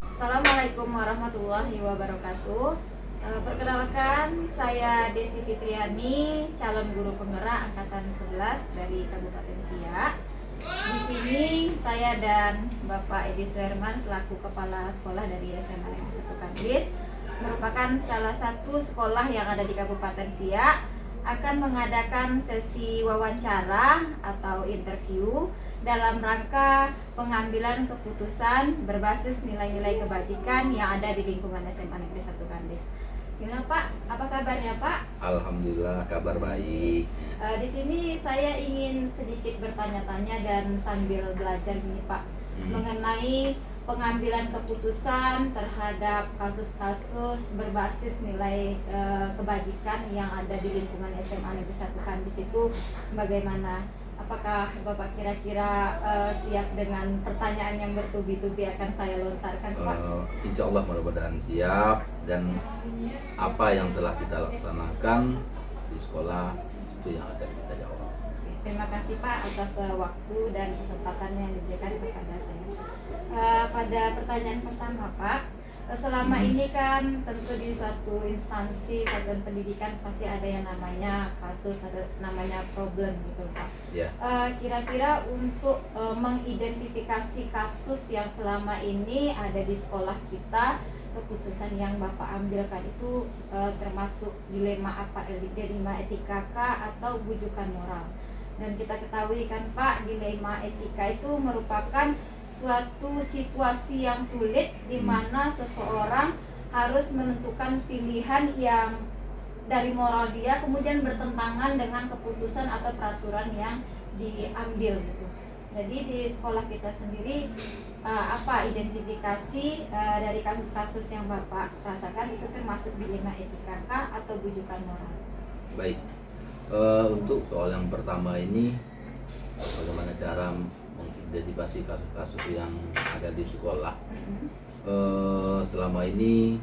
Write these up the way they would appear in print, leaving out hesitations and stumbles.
Assalamualaikum warahmatullahi wabarakatuh. Perkenalkan, saya Desi Fitriani, calon guru penggerak angkatan 11 dari Kabupaten Siak. Di sini saya dan Bapak Edi Suherman selaku kepala sekolah dari SMA Negeri 1 Kandis, merupakan salah satu sekolah yang ada di Kabupaten Siak, akan mengadakan sesi wawancara atau interview dalam rangka pengambilan keputusan berbasis nilai-nilai kebajikan yang ada di lingkungan SMA Negeri 1 Kandis. Gimana Pak? Apa kabarnya Pak? Alhamdulillah, kabar baik. Di sini saya ingin sedikit bertanya-tanya dan sambil belajar gini Pak, mengenai pengambilan keputusan terhadap kasus-kasus berbasis nilai kebajikan yang ada di lingkungan SMA Negeri 1 Kandis itu bagaimana? Apakah Bapak kira-kira siap dengan pertanyaan yang bertubi-tubi akan saya lontarkan Pak? Insya Allah mudah-mudahan siap, dan apa yang telah kita laksanakan di sekolah itu yang akan kita jawab. Terima kasih Pak atas waktu dan kesempatan yang diberikan kepada saya. Pada pertanyaan pertama Pak, selama ini kan tentu di suatu instansi, satuan pendidikan pasti ada yang namanya kasus, ada namanya problem gitu Pak. Ya. Kira-kira untuk mengidentifikasi kasus yang selama ini ada di sekolah kita, keputusan yang Bapak ambilkan itu termasuk dilema apa? Dilema etika kah atau bujukan moral? Dan kita ketahui kan Pak, dilema etika itu merupakan suatu situasi yang sulit di mana seseorang harus menentukan pilihan yang dari moral dia kemudian bertentangan dengan keputusan atau peraturan yang diambil gitu. Jadi di sekolah kita sendiri apa identifikasi dari kasus-kasus yang Bapak rasakan itu termasuk dilema etika kah atau bujukan moral? Baik. Untuk soal yang pertama ini, bagaimana cara mengidentifikasi kasus-kasus yang ada di sekolah. Selama ini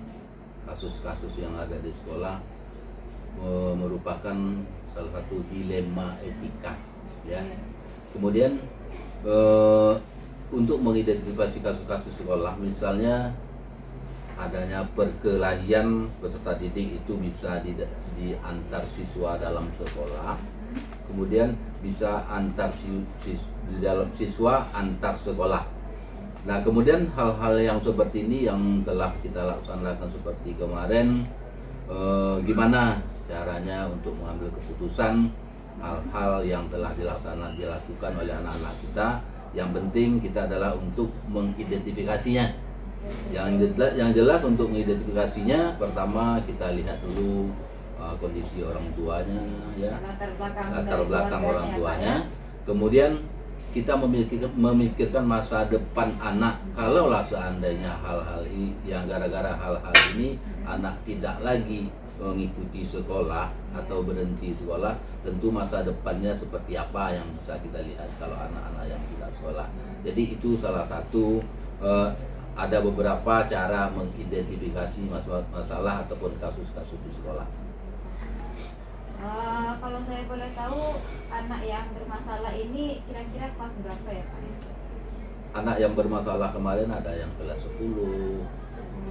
kasus-kasus yang ada di sekolah merupakan salah satu dilema etika, ya. Kemudian untuk mengidentifikasi kasus-kasus sekolah, misalnya adanya perkelahian peserta didik, itu bisa di antar siswa dalam sekolah, kemudian bisa antar di dalam siswa antar sekolah. Nah, kemudian hal-hal yang seperti ini yang telah kita laksanakan seperti kemarin, gimana caranya untuk mengambil keputusan hal-hal yang telah dilakukan oleh anak-anak kita. Yang penting kita adalah untuk mengidentifikasinya. Yang jelas untuk mengidentifikasinya, pertama kita lihat dulu kondisi orang tuanya, ya, latar belakang orang tuanya. Kemudian kita memikirkan masa depan anak. Kalaulah seandainya hal-hal ini, yang gara-gara hal-hal ini anak tidak lagi mengikuti sekolah atau berhenti sekolah, tentu masa depannya seperti apa yang bisa kita lihat kalau anak-anak yang tidak sekolah. Jadi itu salah satu, ada beberapa cara mengidentifikasi masalah ataupun kasus-kasus di sekolah. Kalau saya boleh tahu, anak yang bermasalah ini kira-kira kelas berapa ya Pak? Anak yang bermasalah kemarin ada yang kelas 10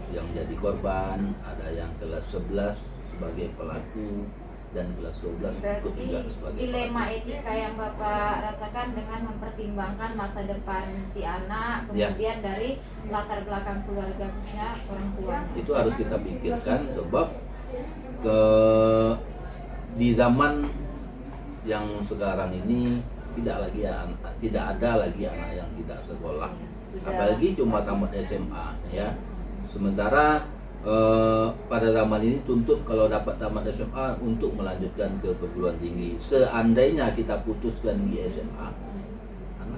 yang jadi korban, ada yang kelas 11 sebagai pelaku, dan kelas 12 ikut juga sebagai dilema etika yang Bapak rasakan dengan mempertimbangkan masa depan si anak, kemudian dari latar belakang keluarganya, orang tuanya. Itu harus kita pikirkan, sebab di zaman yang sekarang ini tidak ada lagi anak yang tidak sekolah. Apalagi cuma tamat SMA, ya. Sementara pada zaman ini tuntut kalau dapat tamat SMA untuk melanjutkan ke perguruan tinggi. Seandainya kita putuskan di SMA,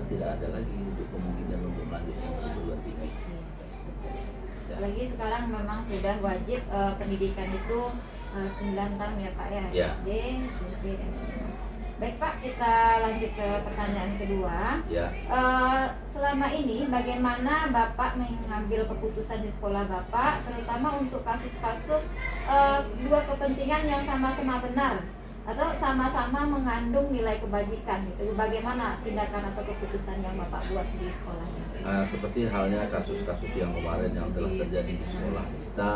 tidak ada lagi untuk kemungkinan untuk melanjutkan perguruan tinggi. Ya. Apalagi sekarang memang sudah wajib pendidikan itu 9 tahun ya Pak ya, Ya. SD, SMP, dan SMA. Baik Pak, kita lanjut ke pertanyaan kedua. Ya. Selama ini bagaimana Bapak mengambil keputusan di sekolah Bapak, terutama untuk kasus-kasus dua kepentingan yang sama-sama benar atau sama-sama mengandung nilai kebajikan itu, bagaimana tindakan atau keputusan yang Bapak buat di sekolahnya? Seperti halnya kasus-kasus yang kemarin yang telah terjadi di sekolah kita,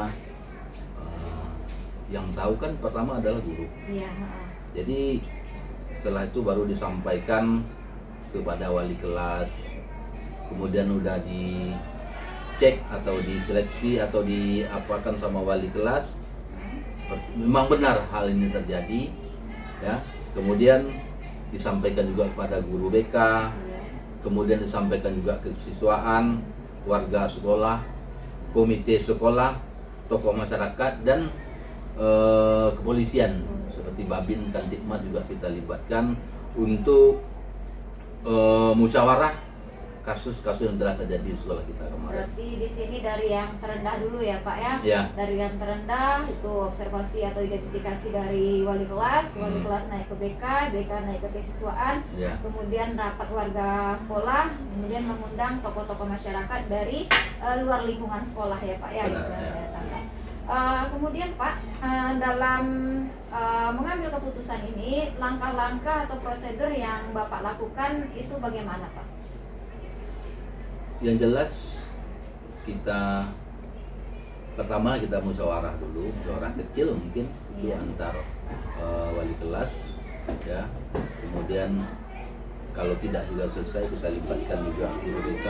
yang tahu kan pertama adalah guru. Iya. Jadi setelah itu baru disampaikan kepada wali kelas, kemudian udah dicek atau diseleksi atau diapakan sama wali kelas, memang benar hal ini terjadi, ya. Kemudian disampaikan juga kepada guru BK, kemudian disampaikan juga ke siswaan, warga sekolah, komite sekolah, tokoh masyarakat, dan kepolisian seperti Babin, Kantipmas juga kita libatkan untuk musyawarah kasus-kasus yang telah terjadi di sekolah kita kemarin. Berarti di sini dari yang terendah dulu ya Pak ya? Ya. Dari yang terendah itu observasi atau identifikasi dari wali kelas, wali kelas naik ke BK, BK naik ke kesiswaan, Ya. kemudian rapat warga sekolah, kemudian mengundang tokoh-tokoh masyarakat dari luar lingkungan sekolah ya Pak ya? Benar, Itu yang ya. saya tangkap. Kemudian Pak, dalam mengambil keputusan ini, langkah-langkah atau prosedur yang Bapak lakukan itu bagaimana Pak? Yang jelas kita pertama kita musyawarah dulu, musyawarah kecil mungkin itu Iya. antar wali kelas, ya. Kemudian kalau tidak juga selesai kita libatkan juga guru BK.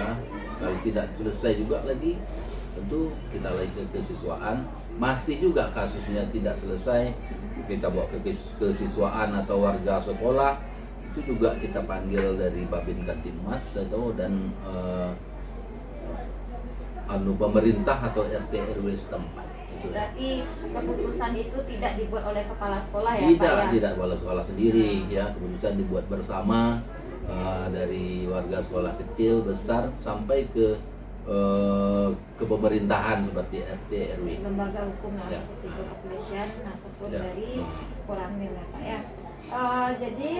Kalau tidak selesai juga lagi tentu kita lagi ke kesiswaan. Masih juga kasusnya tidak selesai, kita bawa ke kesiswaan atau warga sekolah, itu juga kita panggil dari Babin Kantipmas atau dan pemerintah atau RT RW setempat. Gitu. Berarti keputusan itu tidak dibuat oleh kepala sekolah ya Tidak, Pak ya? tidak kepala sekolah sendiri, ya. Keputusan dibuat bersama dari warga sekolah kecil, besar sampai ke pemerintahan seperti RT RW. Lembaga hukum lah Ya. seperti itu, kepolisian ataupun Ya. dari Koramil ya Pak ya. Jadi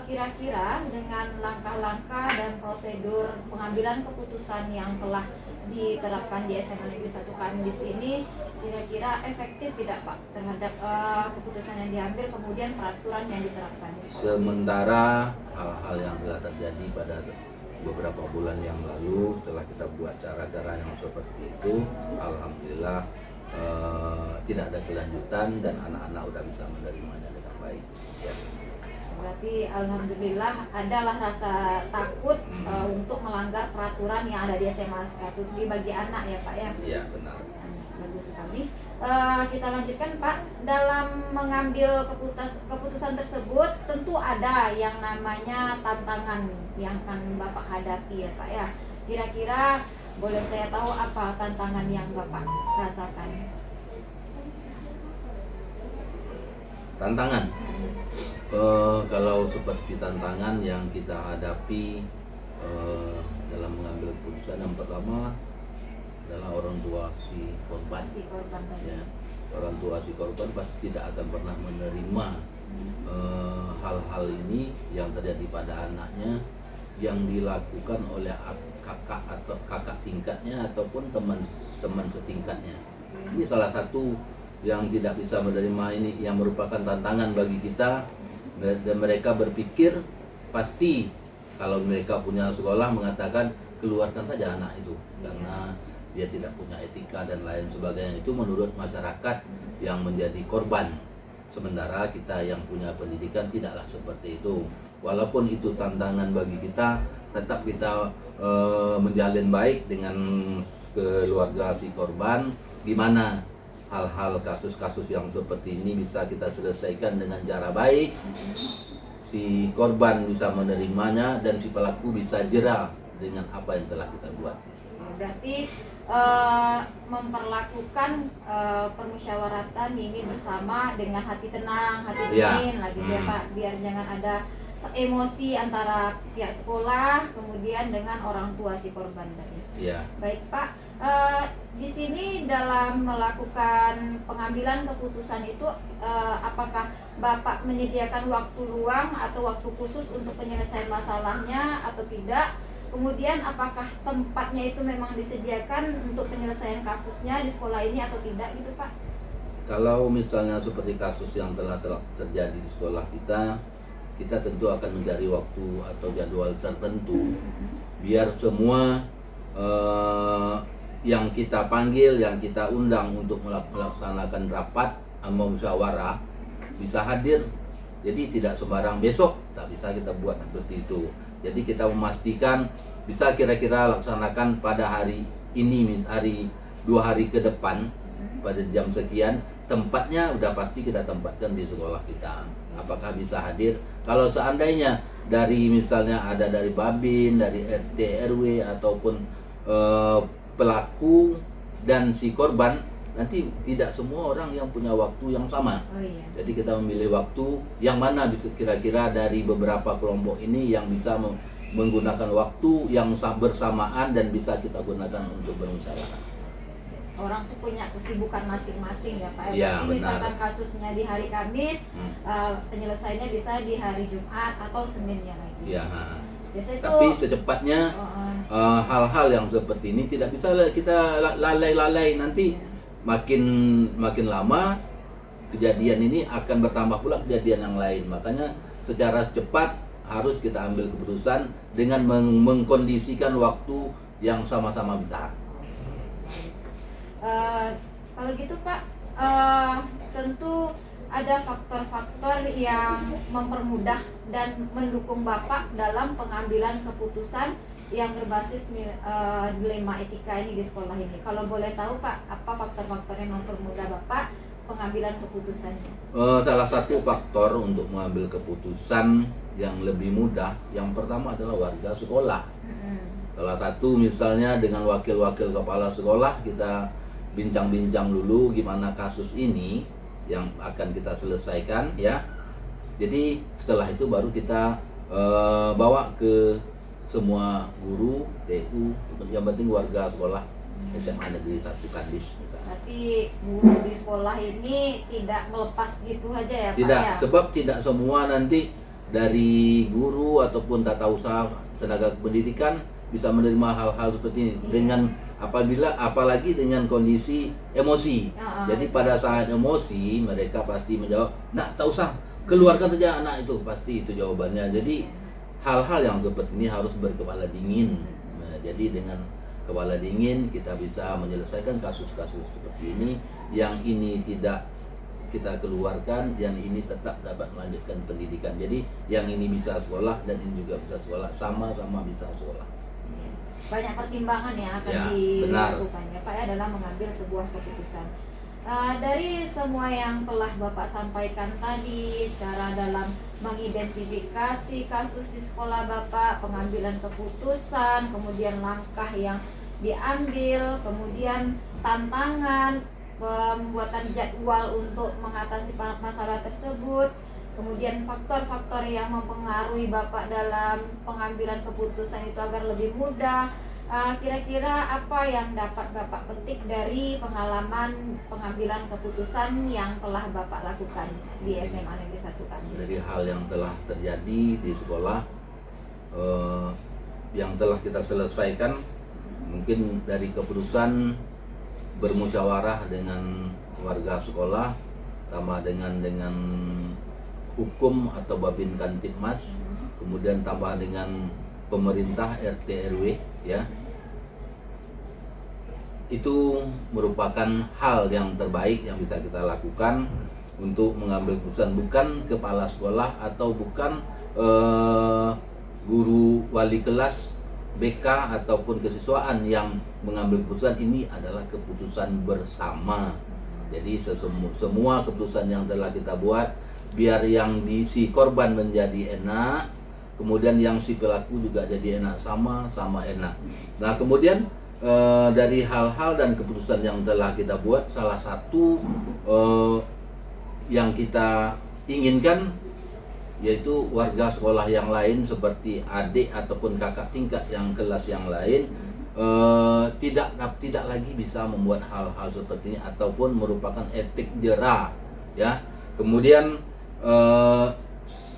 kira-kira dengan langkah-langkah dan prosedur pengambilan keputusan yang telah diterapkan di SMA Negeri 1 Kandis ini, kira-kira efektif tidak Pak terhadap keputusan yang diambil, kemudian peraturan yang diterapkan di sekolah? Sementara hal-hal yang telah terjadi pada beberapa bulan yang lalu, setelah kita buat cara-cara yang seperti itu, alhamdulillah tidak ada kelanjutan dan anak-anak udah bisa menerimanya dengan baik. Ya. Berarti alhamdulillah adalah rasa takut untuk melanggar peraturan yang ada di SMA 100 bagi anak ya Pak ya. Iya, benar. Bagus sekali. Kita lanjutkan Pak. Dalam mengambil keputusan tersebut tentu ada yang namanya tantangan yang akan Bapak hadapi ya Pak ya. Kira-kira boleh saya tahu apa tantangan yang Bapak rasakan? Tantangan. Kalau seperti tantangan yang kita hadapi dalam mengambil keputusan, yang pertama adalah orang tua si korban. Si korban tadi. Ya, orang tua si korban pasti tidak akan pernah menerima hal-hal ini yang terjadi pada anaknya, yang dilakukan oleh kakak atau kakak tingkatnya ataupun teman setingkatnya. Ini salah satu yang tidak bisa menerima ini, yang merupakan tantangan bagi kita. Dan mereka berpikir pasti kalau mereka punya sekolah mengatakan keluarkan saja anak itu karena dia tidak punya etika dan lain sebagainya. Itu menurut masyarakat yang menjadi korban. Sementara kita yang punya pendidikan tidaklah seperti itu. Walaupun itu tantangan bagi kita, tetap kita menjalin baik dengan keluarga si korban, di mana hal-hal kasus-kasus yang seperti ini bisa kita selesaikan dengan cara baik. Si korban bisa menerimanya dan si pelaku bisa jera dengan apa yang telah kita buat. Berarti memperlakukan permusyawaratan ini bersama dengan hati tenang, hati Iya. dingin lah gitu ya Pak, biar jangan ada emosi antara pihak sekolah kemudian dengan orang tua si korban tadi. Ya. Baik Pak, di sini dalam melakukan pengambilan keputusan itu apakah Bapak menyediakan waktu luang atau waktu khusus untuk penyelesaian masalahnya atau tidak? Kemudian apakah tempatnya itu memang disediakan untuk penyelesaian kasusnya di sekolah ini atau tidak gitu Pak? Kalau misalnya seperti kasus yang telah terjadi di sekolah kita tentu akan mencari waktu atau jadwal tertentu biar semua yang kita panggil, yang kita undang untuk melaksanakan rapat musyawarah bisa hadir. Jadi tidak sembarang besok, tak bisa kita buat seperti itu. Jadi kita memastikan bisa kira-kira laksanakan pada hari ini, 2 hari ke depan pada jam sekian. Tempatnya udah pasti kita tempatkan di sekolah kita. Apakah bisa hadir? Kalau seandainya dari misalnya ada dari Babin, dari RT RW ataupun pelaku dan si korban, nanti tidak semua orang yang punya waktu yang sama. Oh, iya. Jadi kita memilih waktu yang mana bisa kira-kira dari beberapa kelompok ini yang bisa menggunakan waktu yang bersamaan dan bisa kita gunakan untuk bermusyawarah. Orang tuh punya kesibukan masing-masing ya Pak. Ya, Jadi benar. misalkan kasusnya di hari Kamis, penyelesaiannya bisa di hari Jumat atau Seninnya lagi. Ya. Biasanya itu. Tapi secepatnya hal-hal yang seperti ini tidak bisa kita lalai-lalai. Nanti makin lama kejadian ini akan bertambah pula kejadian yang lain. Makanya secara cepat harus kita ambil keputusan dengan mengkondisikan waktu yang sama-sama bisa. Kalau gitu Pak, tentu ada faktor-faktor yang mempermudah dan mendukung Bapak dalam pengambilan keputusan yang berbasis dilema etika ini di sekolah ini. Kalau boleh tahu Pak, apa faktor-faktor yang mempermudah Bapak pengambilan keputusannya? Salah satu faktor untuk mengambil keputusan yang lebih mudah, yang pertama adalah warga sekolah. Salah satu misalnya dengan wakil-wakil kepala sekolah kita bincang-bincang dulu gimana kasus ini yang akan kita selesaikan ya. Jadi setelah itu baru kita bawa ke semua guru, TU, yang penting warga sekolah SMA Negeri 1 Kandis. Berarti guru di sekolah ini tidak melepas gitu aja ya Pak? Tidak, Ya? sebab tidak semua nanti dari guru ataupun tata usaha tenaga pendidikan bisa menerima hal-hal seperti ini dengan apalagi dengan kondisi emosi. Jadi pada saat emosi mereka pasti menjawab, "Nah, tak usah, keluarkan saja anak itu." Pasti itu jawabannya. Jadi hal-hal yang seperti ini harus berkepala dingin. Nah, jadi dengan kepala dingin kita bisa menyelesaikan kasus-kasus seperti ini. Yang ini tidak kita keluarkan, yang ini tetap dapat melanjutkan pendidikan. Jadi yang ini bisa sekolah dan ini juga bisa sekolah, sama-sama bisa sekolah. Banyak pertimbangan yang akan Ya, dilakukan ya Pak ya dalam mengambil sebuah keputusan. Dari semua yang telah Bapak sampaikan tadi, cara dalam mengidentifikasi kasus di sekolah Bapak, pengambilan keputusan, kemudian langkah yang diambil, kemudian tantangan, pembuatan jadwal untuk mengatasi masalah tersebut, kemudian faktor-faktor yang mempengaruhi Bapak dalam pengambilan keputusan itu agar lebih mudah. Kira-kira apa yang dapat Bapak petik dari pengalaman pengambilan keputusan yang telah Bapak lakukan di SMA Negeri 1 Kandis? Dari hal yang telah terjadi di sekolah, yang telah kita selesaikan, mungkin dari keputusan bermusyawarah dengan warga sekolah, sama dengan hukum atau Babin Kantipmas, kemudian tambah dengan pemerintah RT RW ya. Itu merupakan hal yang terbaik yang bisa kita lakukan untuk mengambil keputusan, bukan kepala sekolah atau bukan guru wali kelas BK ataupun kesiswaan yang mengambil keputusan. Ini adalah keputusan bersama. Jadi semua keputusan yang telah kita buat, biar yang si korban menjadi enak, kemudian yang si pelaku juga jadi enak, sama enak. Nah kemudian dari hal-hal dan keputusan yang telah kita buat, salah satu yang kita inginkan yaitu warga sekolah yang lain seperti adik ataupun kakak tingkat yang kelas yang lain tidak lagi bisa membuat hal-hal seperti ini ataupun merupakan efek jera ya. Kemudian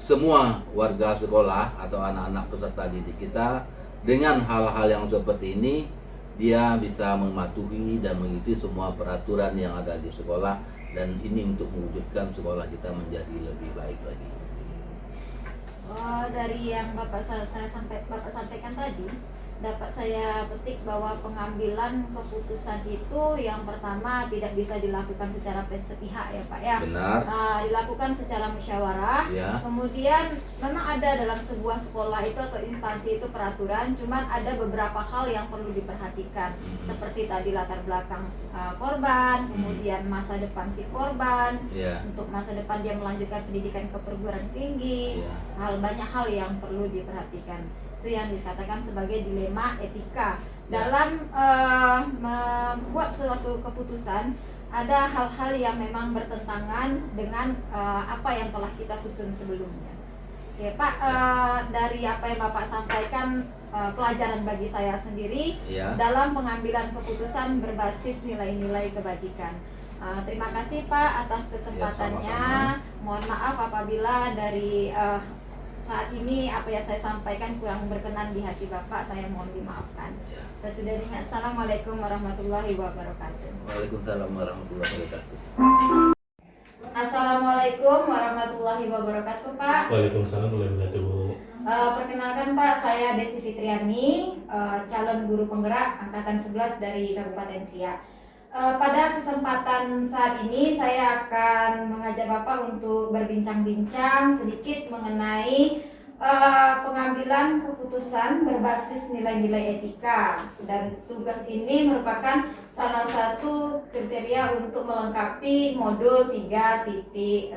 semua warga sekolah atau anak-anak peserta didik kita dengan hal-hal yang seperti ini dia bisa mematuhi dan mengikuti semua peraturan yang ada di sekolah, dan ini untuk mewujudkan sekolah kita menjadi lebih baik lagi. Dari yang Bapak sampaikan tadi, dapat saya petik bahwa pengambilan keputusan itu yang pertama tidak bisa dilakukan secara sepihak ya Pak ya. Benar. Dilakukan secara musyawarah. Ya. Kemudian memang ada dalam sebuah sekolah itu atau instansi itu peraturan, cuman ada beberapa hal yang perlu diperhatikan. Seperti tadi latar belakang korban, kemudian masa depan si korban, Ya. untuk masa depan dia melanjutkan pendidikan ke perguruan tinggi. Ya. Banyak hal yang perlu diperhatikan. Itu yang dikatakan sebagai dilema etika. Ya. Dalam membuat suatu keputusan, ada hal-hal yang memang bertentangan dengan apa yang telah kita susun sebelumnya. Oke Pak, dari apa yang Bapak sampaikan, pelajaran bagi saya sendiri Ya. dalam pengambilan keputusan berbasis nilai-nilai kebajikan. Terima kasih Pak atas kesempatannya. Ya, sama-sama. Mohon maaf apabila dari saat ini apa yang saya sampaikan kurang berkenan di hati Bapak, saya mohon dimaafkan. Ya. Presiden, Assalamualaikum warahmatullahi wabarakatuh. Waalaikumsalam warahmatullahi wabarakatuh. Assalamualaikum warahmatullahi wabarakatuh Pak. Waalaikumsalam warahmatullahi wabarakatuh. Perkenalkan Pak, saya Desi Fitriani, calon guru penggerak angkatan 11 dari Kabupaten Siak. Pada kesempatan saat ini saya akan mengajak Bapak untuk berbincang-bincang sedikit mengenai pengambilan keputusan berbasis nilai-nilai etika, dan tugas ini merupakan salah satu kriteria untuk melengkapi modul 3.1.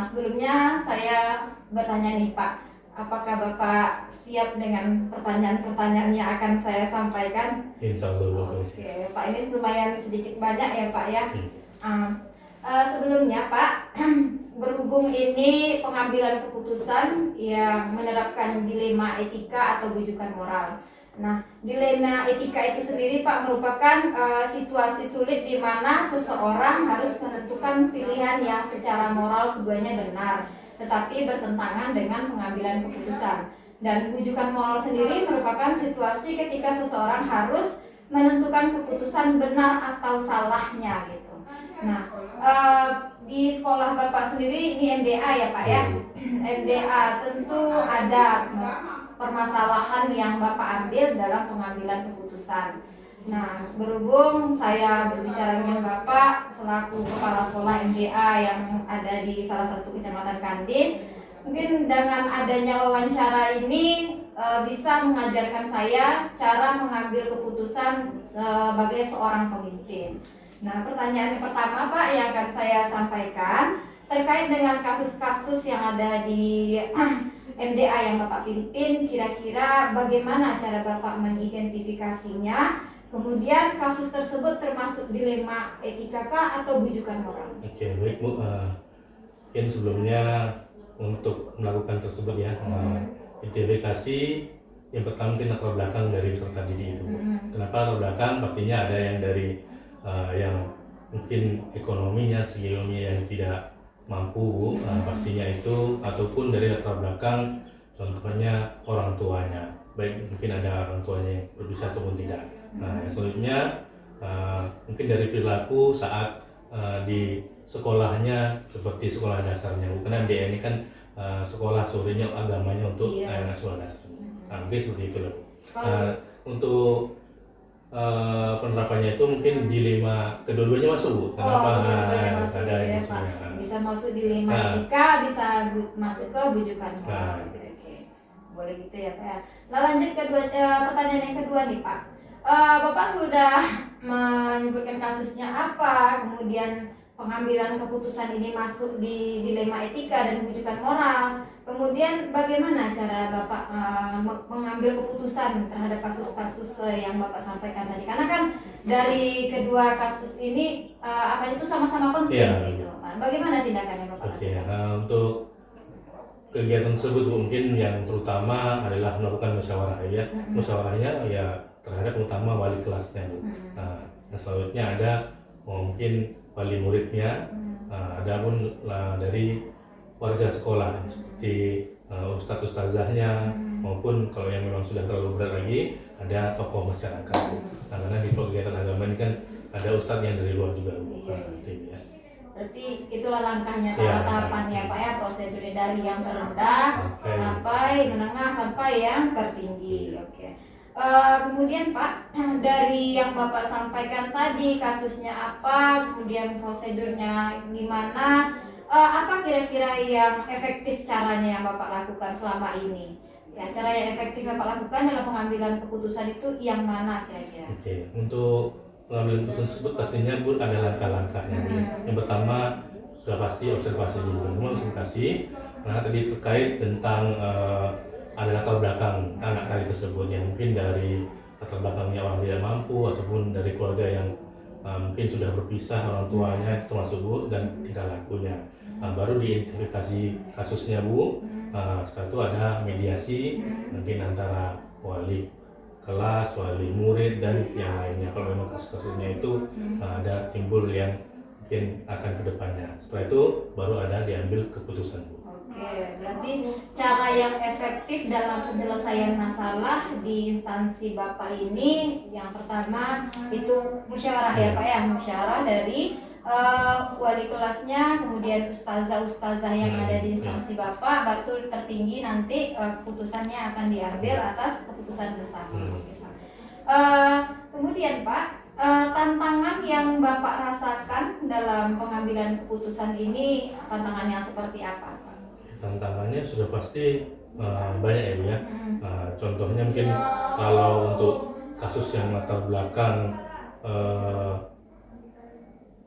Sebelumnya saya bertanya nih Pak, apakah Bapak siap dengan pertanyaan-pertanyaan yang akan saya sampaikan? Insya Allah. Oke, Pak, ini lumayan sedikit banyak ya Pak ya. Sebelumnya Pak, berhubung ini pengambilan keputusan yang menerapkan dilema etika atau bujukan moral. Nah, dilema etika itu sendiri Pak merupakan situasi sulit di mana seseorang harus menentukan pilihan yang secara moral keduanya benar, tetapi bertentangan dengan pengambilan keputusan. Dan bujukan moral sendiri merupakan situasi ketika seseorang harus menentukan keputusan benar atau salahnya gitu. Nah, di sekolah Bapak sendiri ini MDA ya Pak ya. MDA tentu ada permasalahan yang Bapak ambil dalam pengambilan keputusan. Nah, berhubung saya berbicara dengan Bapak selaku kepala sekolah MDA yang ada di salah satu kecamatan Kandis, mungkin dengan adanya wawancara ini bisa mengajarkan saya cara mengambil keputusan sebagai seorang pemimpin. Nah, pertanyaan yang pertama Pak yang akan saya sampaikan terkait dengan kasus-kasus yang ada di MDA yang Bapak pimpin, kira-kira bagaimana cara Bapak mengidentifikasinya? Kemudian kasus tersebut termasuk dilema etika kah atau bujukan moral? Oke, baik Bu. Mungkin sebelumnya untuk melakukan tersebut ya, identifikasi yang pertama mungkin latar belakang dari peserta didik itu Bu. Kenapa latar belakang? Pastinya ada yang dari yang mungkin ekonominya, segi ekonomi yang tidak mampu Bu, pastinya itu, ataupun dari latar belakang contohnya orang tuanya, baik mungkin ada orang tuanya yang berbisa ataupun tidak. Nah, yang selanjutnya mungkin dari perilaku saat di sekolahnya seperti sekolah dasarnya, karena dia ini kan sekolah sorenya agamanya untuk sekolah dasar. Nah, mungkin seperti itu loh. Untuk penerapannya itu mungkin dilema kedua-duanya masuk Bu. Kenapa? Ada ya, Pak. Bisa masuk dilema etika, bisa masuk ke bujukan moral. Oke. Boleh gitu ya Pak ya. Nah, lanjut pertanyaan yang kedua nih Pak. Bapak sudah menyebutkan kasusnya apa, kemudian pengambilan keputusan ini masuk di dilema etika dan bujukan moral. Kemudian bagaimana cara Bapak mengambil keputusan terhadap kasus-kasus yang Bapak sampaikan tadi? Karena kan dari kedua kasus ini apa itu sama-sama penting gitu. Bagaimana tindakannya Bapak? Oke, untuk kegiatan tersebut mungkin yang terutama adalah melakukan musyawarah ya. Musyawarahnya ya terhadap utama wali kelasnya Bu. Nah, yang selanjutnya ada mungkin wali muridnya, ada pun dari warga sekolah seperti ustadz ustazahnya maupun kalau yang memang sudah terlalu berat lagi ada tokoh masyarakat Bu. Nah, karena di kegiatan agama ini kan ada ustadz yang dari luar juga Bu. Iya. Ya. Berarti itulah langkahnya, Iya, tahapannya Pak ya, prosedurnya dari yang terendah sampai menengah sampai yang tertinggi. Oke. Kemudian Pak, dari yang Bapak sampaikan tadi kasusnya apa, kemudian prosedurnya gimana, apa kira-kira yang efektif caranya yang Bapak lakukan selama ini? Ya, cara yang efektif Bapak lakukan dalam pengambilan keputusan itu yang mana kira-kira? Oke, untuk pengambilan keputusan tersebut pastinya Bu ada langkah-langkahnya. Yang pertama sudah pasti observasi dulu. Observasi karena tadi terkait tentang ada latar belakang anak tadi tersebut yang mungkin dari latar belakangnya orang tidak mampu ataupun dari keluarga yang mungkin sudah berpisah orang tuanya termasuk Bu dan tingkah lakunya. Baru diidentifikasi kasusnya Bu. Setelah itu ada mediasi mungkin antara wali kelas, wali murid dan yang lainnya. Kalau memang kasus-kasusnya itu ada timbul yang mungkin akan kedepannya. Setelah itu baru ada diambil keputusan Bu. Oke, berarti cara yang efektif dalam penyelesaian masalah di instansi Bapak ini yang pertama itu musyawarah ya Pak ya, musyawarah dari wali kelasnya, kemudian ustazah yang ada di instansi Bapak, baru tertinggi nanti keputusannya akan diambil atas keputusan bersama. Kemudian Pak, tantangan yang Bapak rasakan dalam pengambilan keputusan ini, tantangan yang seperti apa Pak? Tantangannya sudah pasti banyak ya Bu ya. Contohnya mungkin kalau untuk kasus yang latar belakang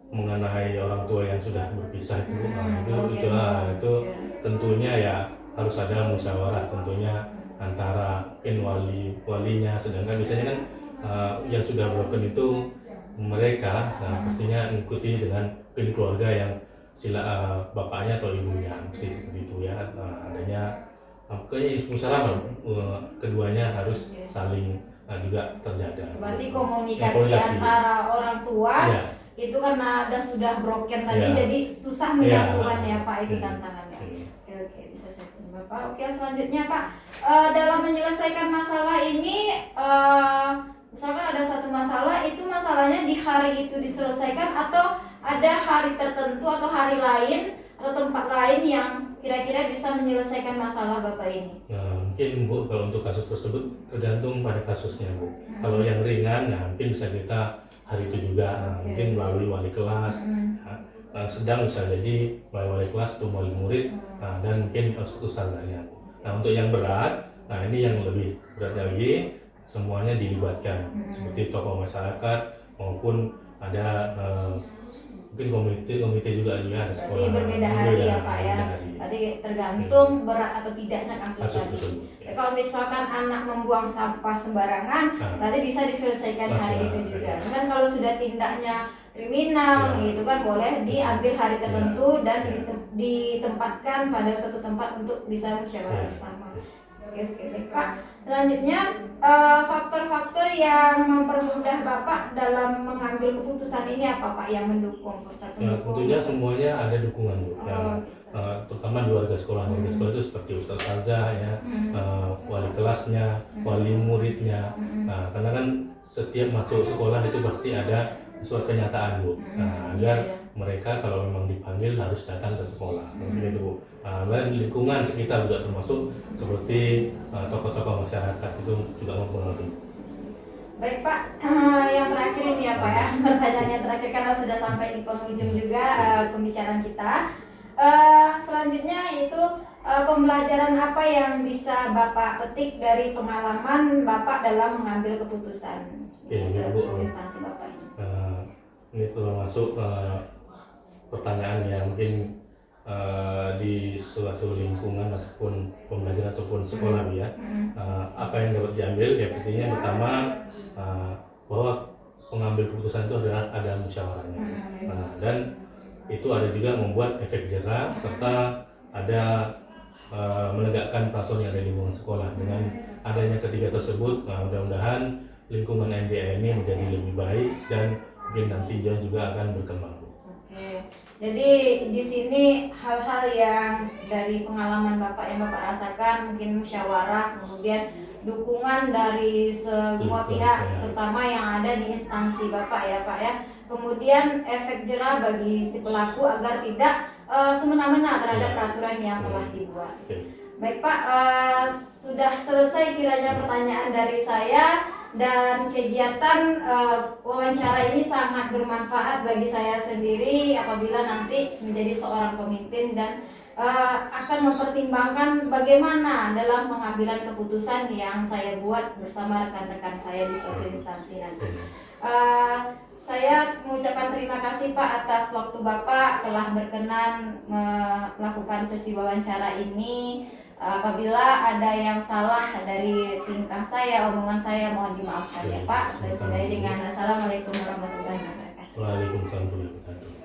mengenai orang tua yang sudah berpisah itu tentunya ya harus ada musyawarah tentunya antara walinya, sedangkan biasanya kan yang sudah broken itu mereka pastinya mengikuti dengan keluarga yang bapaknya atau ibunya seperti itu ya. Adanya musyawarah keduanya harus saling juga terjaga. Berarti komunikasi antara orang tua itu karena ada sudah broken tadi jadi susah menyatukan ya Pak, itu tantangannya. Oke, bisa saya terima Pak. Oke, selanjutnya Pak, dalam menyelesaikan masalah ini misalkan ada satu masalah, itu masalahnya di hari itu diselesaikan atau ada hari tertentu atau hari lain atau tempat lain yang kira-kira bisa menyelesaikan masalah Bapak ini? Mungkin Bu, kalau untuk kasus tersebut tergantung pada kasusnya Bu. Kalau yang ringan, mungkin bisa kita hari itu juga mungkin melalui wali kelas. Sedang bisa jadi melalui wali kelas atau wali murid dan mungkin ustazahnya. Nah, untuk yang berat, ini yang lebih berat lagi, semuanya dilibatkan seperti tokoh masyarakat maupun ada mungkin komite juga ada sekolah. Berarti berbeda hari ya Pak ya. Berarti tergantung berat atau tidaknya kasus tadi. Kalau misalkan anak membuang sampah sembarangan, berarti bisa diselesaikan hari itu juga. Dan kalau sudah tindaknya kriminal, itu kan boleh diambil hari tertentu dan ditempatkan pada suatu tempat untuk bisa musyawarah bersama. Oke, baik Pak. Selanjutnya faktor-faktor yang mempermudah Bapak dalam mengambil keputusan ini apa Pak yang mendukung? Tentunya semuanya ada dukungan Bu. Terutama di warga sekolah. Warga sekolah itu seperti ustazah ya, wali kelasnya, wali muridnya. Karena kan setiap masuk sekolah itu pasti ada suatu kenyataan Bu. Agar mereka kalau memang dipanggil harus datang ke sekolah. Mungkin itu Bu. Dan lingkungan sekitar juga termasuk seperti tokoh-tokoh masyarakat itu juga mempengaruhi. Baik Pak, yang terakhir ini ya Pak ya, pertanyaan yang terakhir karena sudah sampai di penghujung juga pembicaraan kita. Selanjutnya itu pembelajaran apa yang bisa Bapak petik dari pengalaman Bapak dalam mengambil keputusan di suatu instansi Bapak ini? Ini termasuk pertanyaan yang mungkin di suatu lingkungan ataupun pembelajaran ataupun sekolah ya. Apa yang dapat diambil ya pastinya pertama bahwa pengambil keputusan itu adalah ada musyawarahnya. Dan itu ada juga membuat efek jerah serta ada menegakkan peraturan yang ada di lingkungan sekolah. Dengan adanya ketiga tersebut, mudah-mudahan lingkungan MDA ini menjadi lebih baik dan mungkin nanti dia juga akan berkembang. Oke. Jadi di sini hal-hal yang dari pengalaman Bapak yang Bapak rasakan, mungkin musyawarah, kemudian dukungan dari semua pihak, terutama yang ada di instansi Bapak ya Pak ya. Kemudian efek jerah bagi si pelaku agar tidak semena-mena terhadap peraturan yang telah dibuat. Baik Pak, sudah selesai kiranya pertanyaan dari saya. Dan kegiatan wawancara ini sangat bermanfaat bagi saya sendiri apabila nanti menjadi seorang pemimpin dan akan mempertimbangkan bagaimana dalam pengambilan keputusan yang saya buat bersama rekan-rekan saya di suatu instansi nanti. Saya mengucapkan terima kasih Pak atas waktu Bapak telah berkenan melakukan sesi wawancara ini. Apabila ada yang salah dari tingkah saya, omongan saya, mohon dimaafkan ya Pak. Saya sudahi dengan Assalamualaikum warahmatullahi wabarakatuh. Waalaikumsalam warahmatullahi wabarakatuh.